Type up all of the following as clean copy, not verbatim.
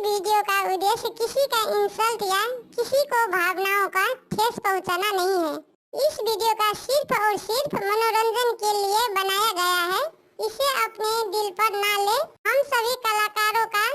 Video का उद्देश्य किसी का इंसल्ट या किसी को भावनाओं का ठेस पहुंचाना नहीं है। इस वीडियो का सिर्फ और सिर्फ मनोरंजन के लिए बनाया गया है। इसे अपने दिल पर ना ले। हम सभी कलाकारों का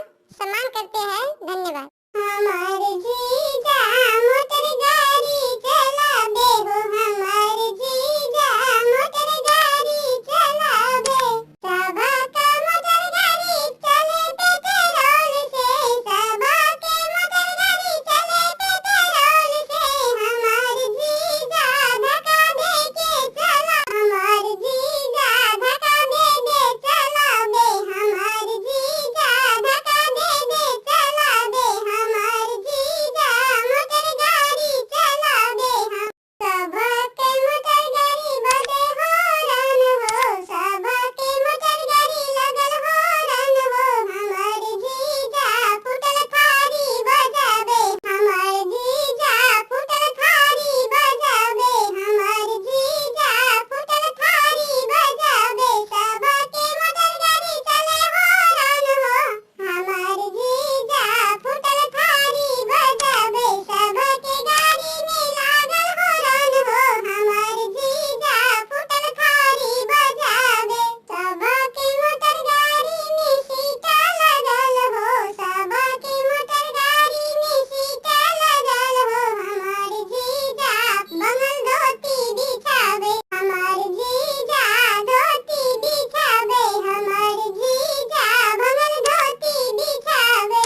सम्मान करते हैं। धन्यवाद। हमारे जीजा मोटर गाड़ी चलावे हो, हमारे जीजा मोटर गाड़ी चलावे। सबा का मोटर गाड़ी चले पेट्रोल से, सबा के मोटर गाड़ी चले पेट्रोल से। हमारे जीजा धक्का दे के चला, हमारे जीजा धक्का दे दे चलावे। हमारे जीजा धक्का दे दे चलावे। हमारे जीजा मोटर गाड़ी चलावे। हम सबा के मोटर गाड़ी बजे हॉर्न हो, सबा के मोटर गाड़ी लगल हॉर्न हो। हमारे जीजा फुटल थारी बजावे, हमारे जीजा फुटल थारी बजावे। हमारे जीजा फुटल थारी बजावे। सबा के मोटर गाड़ी चले हॉर्न हो, हमारे जीजा फुटल थारी बजावे। सबा के गाड़ी में लागल हॉर्न हो, हमारे जीजा फुटल थारी बजावे। सबा के मोटर गाड़ी में सीटा लगल हो, सबा के मोटर गाड़ी में सीटा लगल हो। हमारे जीजा बंगल धोती बिछावे, हमारे जीजा धोती बिछावे। हमारे जीजा बंगल धोती बिछावे।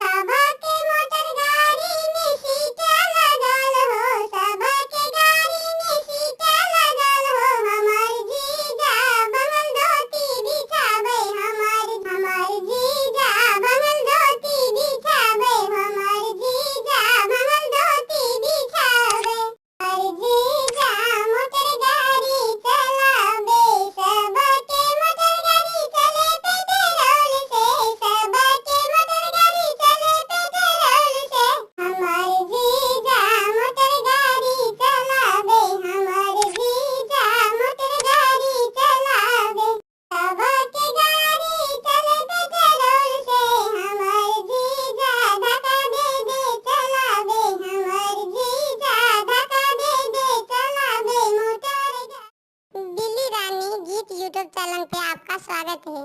सबा के मोटर गाड़ी में सीटा लगल हो, सबा के गाड़ी में सीटा लगल हो। हमारे जीजा बंगल धोती बिछावे। हमारे जीजा बंगल धोती बिछावे। हमारे जीजा बंगल धोती बिछावे। हमारे जीजा मोटर गाड़ी चलावे, सबा के मोटर गाड़ी चले पेट्रोल से, सबा के मोटर गाड़ी चले पेट्रोल से। हमारे जीजा मोटर गाड़ी चलावे, हमारे जीजा मोटर गाड़ी चलावे। सबा के गाड़ी चले पेट्रोल से, हमारे जीजा धक्का दे दे चलावे। हमारे जीजा धक्का दे दे चलावे मोटर गाड़ी। बिल्ली रानी गीत यूट्यूब चैनल पे आपका स्वागत है।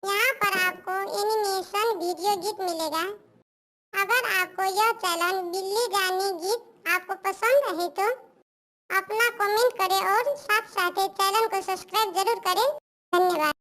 यहाँ पर आपको एनिमेशन वीडियो गीत मिलेगा। अगर आपको यह चैनल बिल्ली रानी गीत आपको पसंद है तो अपना कमेंट करें और साथ साथ चैनल को सब्सक्राइब जरूर करें। धन्यवाद।